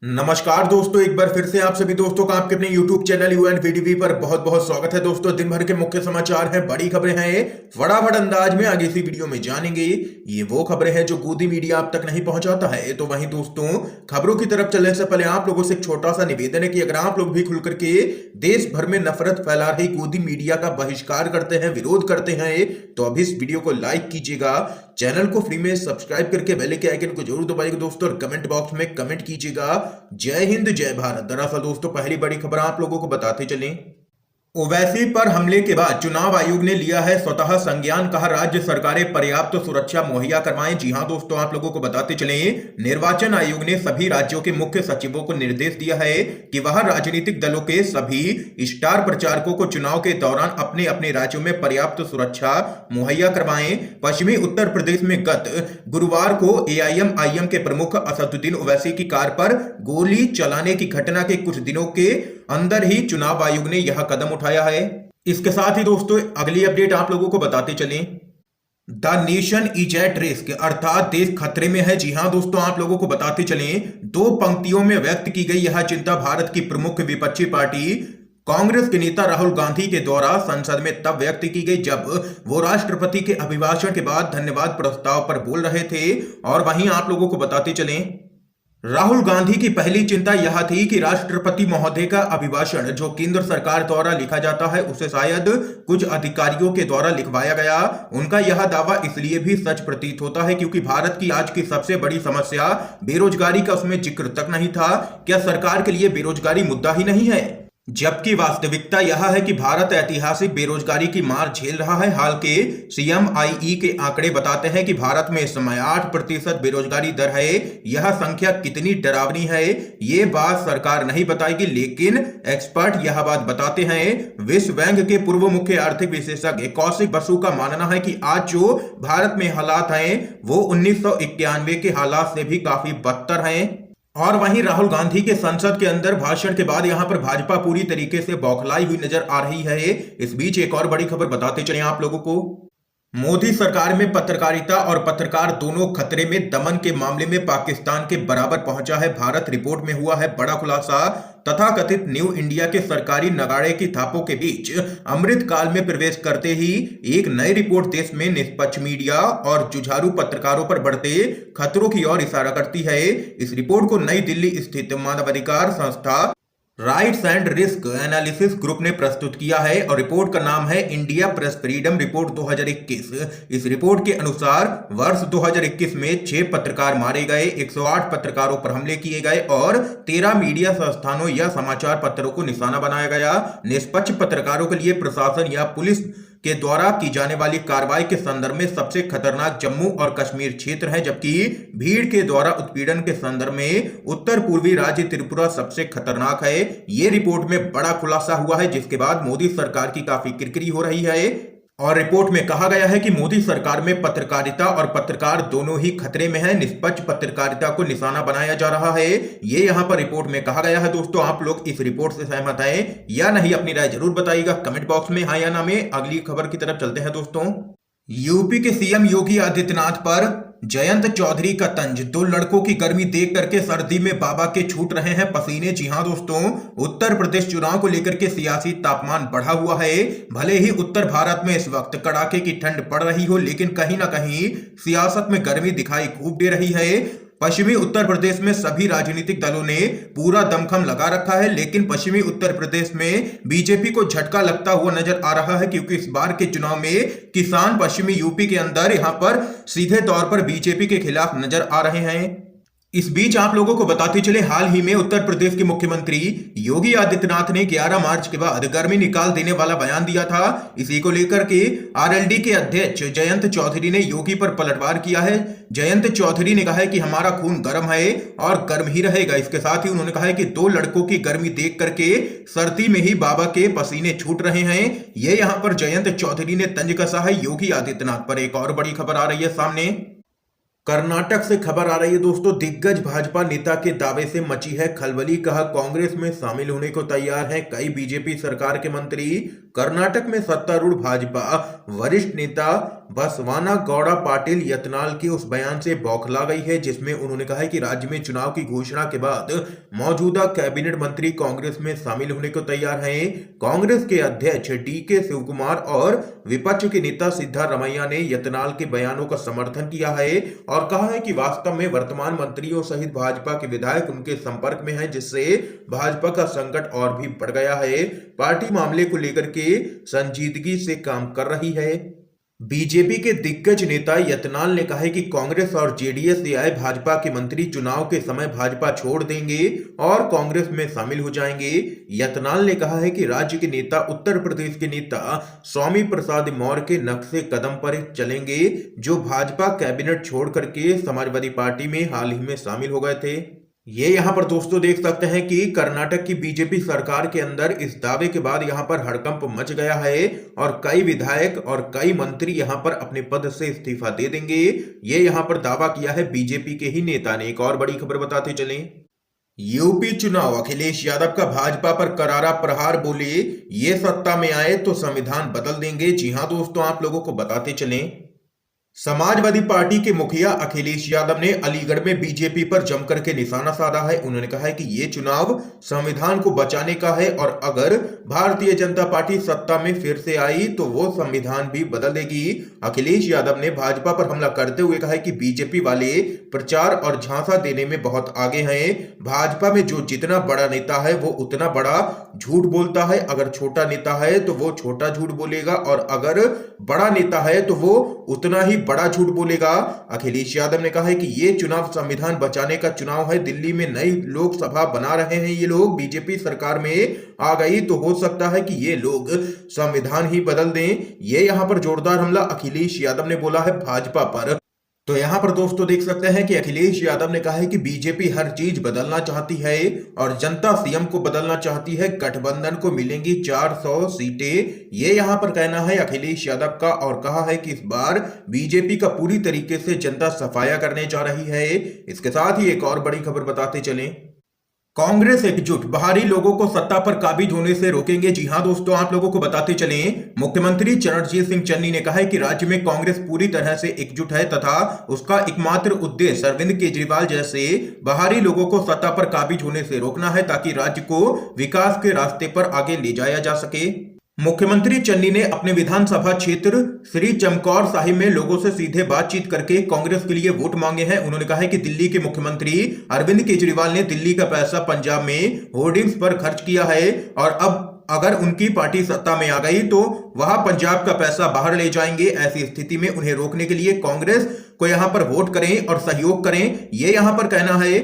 नमस्कार दोस्तों, एक बार फिर से आप सभी दोस्तों का आपके अपने YouTube चैनल यूएनवीडीवी पर बहुत बहुत स्वागत है। दोस्तों, दिन भर के मुख्य समाचार हैं, बड़ी खबरें हैं, ये फटाफट अंदाज में आगे इसी वीडियो में जानेंगे। ये वो खबरें हैं जो गोदी मीडिया आप तक नहीं पहुंचाता है। तो वहीं दोस्तों, खबरों की तरफ चलने से पहले आप लोगों से एक छोटा सा निवेदन है कि अगर आप लोग भी खुल करके देश भर में नफरत फैला रही गोदी मीडिया का बहिष्कार करते हैं, विरोध करते हैं, तो अभी इस वीडियो को लाइक कीजिएगा, चैनल को फ्री में सब्सक्राइब करके बेल के आइकन को जरूर दबाइएगा दोस्तों, और कमेंट बॉक्स में कमेंट कीजिएगा जय हिंद जय भारत। दरअसल दोस्तों, पहली बड़ी खबर आप लोगों को बताते चलें। ओवैसी पर हमले के बाद चुनाव आयोग ने लिया है स्वतः संज्ञान, कहा राज्य सरकारें पर्याप्त सुरक्षा मुहैया करवाएं। जी हां दोस्तों, आप लोगों को बताते चलें, निर्वाचन आयोग ने सभी राज्यों के मुख्य सचिवों को निर्देश दिया है कि वह राजनीतिक दलों के सभी स्टार प्रचारकों को चुनाव के दौरान अपने अपने राज्यों में पर्याप्त सुरक्षा मुहैया करवाएं। पश्चिमी उत्तर प्रदेश में गत गुरुवार को एआईएमआईएम के प्रमुख असदुद्दीन ओवैसी की कार पर गोली चलाने की घटना के कुछ दिनों के अंदर ही चुनाव आयोग ने यह कदम उठाया है। इसके साथ ही दोस्तों, अगली अपडेट आप लोगों को बताते चलें। The nation is at risk, अर्थात देश खतरे में है। जी हां दोस्तों, आप लोगों को बताते चलें, दो पंक्तियों में व्यक्त की गई यह चिंता भारत की प्रमुख विपक्षी पार्टी कांग्रेस के नेता राहुल गांधी के द्वारा संसद में तब व्यक्त की गई जब वो राष्ट्रपति के अभिभाषण के बाद धन्यवाद प्रस्ताव पर बोल रहे थे। और वहीं आप लोगों को बताते चलें, राहुल गांधी की पहली चिंता यह थी कि राष्ट्रपति महोदय का अभिभाषण जो केंद्र सरकार द्वारा लिखा जाता है उसे शायद कुछ अधिकारियों के द्वारा लिखवाया गया। उनका यह दावा इसलिए भी सच प्रतीत होता है क्योंकि भारत की आज की सबसे बड़ी समस्या बेरोजगारी का उसमें जिक्र तक नहीं था। क्या सरकार के लिए बेरोजगारी मुद्दा ही नहीं है? जबकि वास्तविकता यह है कि भारत ऐतिहासिक बेरोजगारी की मार झेल रहा है। हाल के सीएमआईई के आंकड़े बताते हैं कि भारत में इस समय 8% बेरोजगारी दर है। यह संख्या कितनी डरावनी है ये बात सरकार नहीं बताएगी, लेकिन एक्सपर्ट यह बात बताते हैं। विश्व बैंक के पूर्व मुख्य आर्थिक विशेषज्ञ कौशिक बसु का मानना है कि आज जो भारत में हालात हैं वो 1991 के हालात से भी काफी बदतर हैं। और वहीं राहुल गांधी के संसद के अंदर भाषण के बाद यहां पर भाजपा पूरी तरीके से बौखलाई हुई नजर आ रही है। इस बीच एक और बड़ी खबर बताते चले आप लोगों को। मोदी सरकार में पत्रकारिता और पत्रकार दोनों खतरे में, दमन के मामले में पाकिस्तान के बराबर पहुंचा है भारत। रिपोर्ट में हुआ है बड़ा खुलासा। तथाकथित न्यू इंडिया के सरकारी नगाड़े की थापों के बीच अमृत काल में प्रवेश करते ही एक नई रिपोर्ट देश में निष्पक्ष मीडिया और जुझारू पत्रकारों पर बढ़ते खतरों की ओर इशारा करती है। इस रिपोर्ट को नई दिल्ली स्थित मानवाधिकार संस्था rights and risk analysis group ने प्रस्तुत किया है और रिपोर्ट का नाम है इंडिया प्रेस फ्रीडम रिपोर्ट 2021। इस रिपोर्ट के अनुसार वर्ष 2021 में 6 पत्रकार मारे गए, 108 पत्रकारों पर हमले किए गए और 13 मीडिया संस्थानों या समाचार पत्रों को निशाना बनाया गया। निष्पक्ष पत्रकारों के लिए प्रशासन या पुलिस के द्वारा की जाने वाली कार्रवाई के संदर्भ में सबसे खतरनाक जम्मू और कश्मीर क्षेत्र है, जबकि भीड़ के द्वारा उत्पीड़न के संदर्भ में उत्तर पूर्वी राज्य त्रिपुरा सबसे खतरनाक है। ये रिपोर्ट में बड़ा खुलासा हुआ है, जिसके बाद मोदी सरकार की काफी किरकिरी हो रही है। और रिपोर्ट में कहा गया है कि मोदी सरकार में पत्रकारिता और पत्रकार दोनों ही खतरे में है। निष्पक्ष पत्रकारिता को निशाना बनाया जा रहा है, ये यहां पर रिपोर्ट में कहा गया है। दोस्तों, आप लोग इस रिपोर्ट से सहमत हैं या नहीं? अपनी राय जरूर बताइएगा कमेंट बॉक्स में, हाँ या ना में। अगली खबर की तरफ चलते हैं दोस्तों। यूपी के सीएम योगी आदित्यनाथ पर जयंत चौधरी का तंज, दो लड़कों की गर्मी देख करके सर्दी में बाबा के छूट रहे हैं पसीने। जी हां दोस्तों, उत्तर प्रदेश चुनाव को लेकर के सियासी तापमान बढ़ा हुआ है। भले ही उत्तर भारत में इस वक्त कड़ाके की ठंड पड़ रही हो, लेकिन कहीं ना कहीं सियासत में गर्मी दिखाई खूब दे रही है। पश्चिमी उत्तर प्रदेश में सभी राजनीतिक दलों ने पूरा दमखम लगा रखा है, लेकिन पश्चिमी उत्तर प्रदेश में बीजेपी को झटका लगता हुआ नजर आ रहा है, क्योंकि इस बार के चुनाव में किसान पश्चिमी यूपी के अंदर यहां पर सीधे तौर पर बीजेपी के खिलाफ नजर आ रहे हैं। इस बीच आप लोगों को बताते चले, हाल ही में उत्तर प्रदेश के मुख्यमंत्री योगी आदित्यनाथ ने 11 मार्च के बाद गर्मी निकाल देने वाला बयान दिया था। इसी को लेकर के आरएलडी के अध्यक्ष जयंत चौधरी ने योगी पर पलटवार किया है। जयंत चौधरी ने कहा है कि हमारा खून गर्म है और गर्म ही रहेगा। इसके साथ ही उन्होंने कहा है कि दो लड़कों की गर्मी देख करके सर्दी में ही बाबा के पसीने छूट रहे हैं। ये यहां पर जयंत चौधरी ने तंज कसा है योगी आदित्यनाथ पर। एक और बड़ी खबर आ रही है सामने। कर्नाटक से खबर आ रही है दोस्तों, दिग्गज भाजपा नेता के दावे से मची है खलबली। कहा कांग्रेस में शामिल होने को तैयार हैं कई बीजेपी सरकार के मंत्री। कर्नाटक में सत्तारूढ़ भाजपा वरिष्ठ नेता बसवाना गौड़ा पाटिल यत्नाल के उस बयान से बौखला गई है, जिसमें उन्होंने कहा है कि राज्य में चुनाव की घोषणा के बाद मौजूदा कैबिनेट मंत्री कांग्रेस में शामिल होने को तैयार हैं। कांग्रेस के अध्यक्ष डीके शिवकुमार और विपक्ष के नेता सिद्धारमैया ने यत्नाल के बयानों का समर्थन किया है और कहा है कि वास्तव में वर्तमान मंत्रियों सहित भाजपा के विधायक उनके संपर्क में हैं, जिससे भाजपा का संकट और भी बढ़ गया है। पार्टी मामले को लेकर के संजीदगी से काम कर रही है। बीजेपी के दिग्गज नेता यत्नाल ने कहा है कि कांग्रेस और जेडीएस से आए भाजपा के मंत्री चुनाव के समय भाजपा छोड़ देंगे और कांग्रेस में शामिल हो जाएंगे। यत्नाल ने कहा है कि राज्य के नेता उत्तर प्रदेश के नेता स्वामी प्रसाद मौर्य के नक्शे कदम पर चलेंगे, जो भाजपा कैबिनेट छोड़ करके समाजवादी पार्टी में हाल ही में शामिल हो गए थे। ये यहाँ पर दोस्तों देख सकते हैं कि कर्नाटक की बीजेपी सरकार के अंदर इस दावे के बाद यहाँ पर हड़कंप मच गया है और कई विधायक और कई मंत्री यहाँ पर अपने पद से इस्तीफा दे देंगे। ये यहाँ पर दावा किया है बीजेपी के ही नेता ने। एक और बड़ी खबर बताते चलें, यूपी चुनाव, अखिलेश यादव का भाजपा पर करारा प्रहार, बोले ये सत्ता में आए तो संविधान बदल देंगे। जी हां दोस्तों, आप लोगों को बताते चलें, समाजवादी पार्टी के मुखिया अखिलेश यादव ने अलीगढ़ में बीजेपी पर जमकर के निशाना साधा है। उन्होंने कहा है कि ये चुनाव संविधान को बचाने का है और अगर भारतीय जनता पार्टी सत्ता में फिर से आई तो वो संविधान भी बदल देगी। अखिलेश यादव ने भाजपा पर हमला करते हुए कहा है कि बीजेपी वाले प्रचार और झांसा देने में बहुत आगे हैं। भाजपा में जो जितना बड़ा नेता है वो उतना बड़ा झूठ बोलता है, अगर छोटा नेता है तो वो छोटा झूठ बोलेगा और अगर बड़ा नेता है तो वो उतना ही बड़ा झूठ बोलेगा। अखिलेश यादव ने कहा है कि ये चुनाव संविधान बचाने का चुनाव है। दिल्ली में नई लोकसभा बना रहे हैं ये लोग, बीजेपी सरकार में आ गई तो हो सकता है कि ये लोग संविधान ही बदल दें। ये यहां पर जोरदार हमला अखिलेश यादव ने बोला है भाजपा पर। तो यहां पर दोस्तों देख सकते हैं कि अखिलेश यादव ने कहा है कि बीजेपी हर चीज बदलना चाहती है और जनता सीएम को बदलना चाहती है। गठबंधन को मिलेंगी 400 सीटें, ये यहां पर कहना है अखिलेश यादव का और कहा है कि इस बार बीजेपी का पूरी तरीके से जनता सफाया करने जा रही है। इसके साथ ही एक और बड़ी खबर बताते चलें, कांग्रेस एकजुट, बाहरी लोगों को सत्ता पर काबिज होने से रोकेंगे। जी हां दोस्तों, आप लोगों को बताते चलें, मुख्यमंत्री चरणजीत सिंह चन्नी ने कहा है कि राज्य में कांग्रेस पूरी तरह से एकजुट है तथा उसका एकमात्र उद्देश्य अरविंद केजरीवाल जैसे बाहरी लोगों को सत्ता पर काबिज होने से रोकना है ताकि राज्य को विकास के रास्ते पर आगे ले जाया जा सके। मुख्यमंत्री चन्नी ने अपने विधानसभा क्षेत्र श्री चमकौर साहिब में लोगों से सीधे बातचीत करके कांग्रेस के लिए वोट मांगे हैं। उन्होंने कहा है कि दिल्ली के मुख्यमंत्री अरविंद केजरीवाल ने दिल्ली का पैसा पंजाब में होर्डिंग्स पर खर्च किया है और अब अगर उनकी पार्टी सत्ता में आ गई तो वह पंजाब का पैसा बाहर ले जाएंगे। ऐसी स्थिति में उन्हें रोकने के लिए कांग्रेस को यहां पर वोट करें और सहयोग करें, ये यहां पर कहना है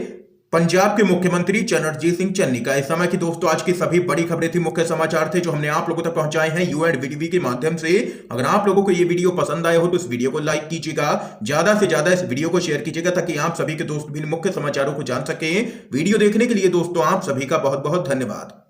पंजाब के मुख्यमंत्री चरणजीत सिंह चन्नी का। इस समय की दोस्तों आज की सभी बड़ी खबरें थी, मुख्य समाचार थे जो हमने आप लोगों तक पहुंचाए हैं UNVTV के माध्यम से। अगर आप लोगों को ये वीडियो पसंद आया हो तो इस वीडियो को लाइक कीजिएगा, ज्यादा से ज्यादा इस वीडियो को शेयर कीजिएगा ताकि आप सभी के दोस्त भी मुख्य समाचारों को जान सकें। वीडियो देखने के लिए दोस्तों आप सभी का बहुत बहुत धन्यवाद।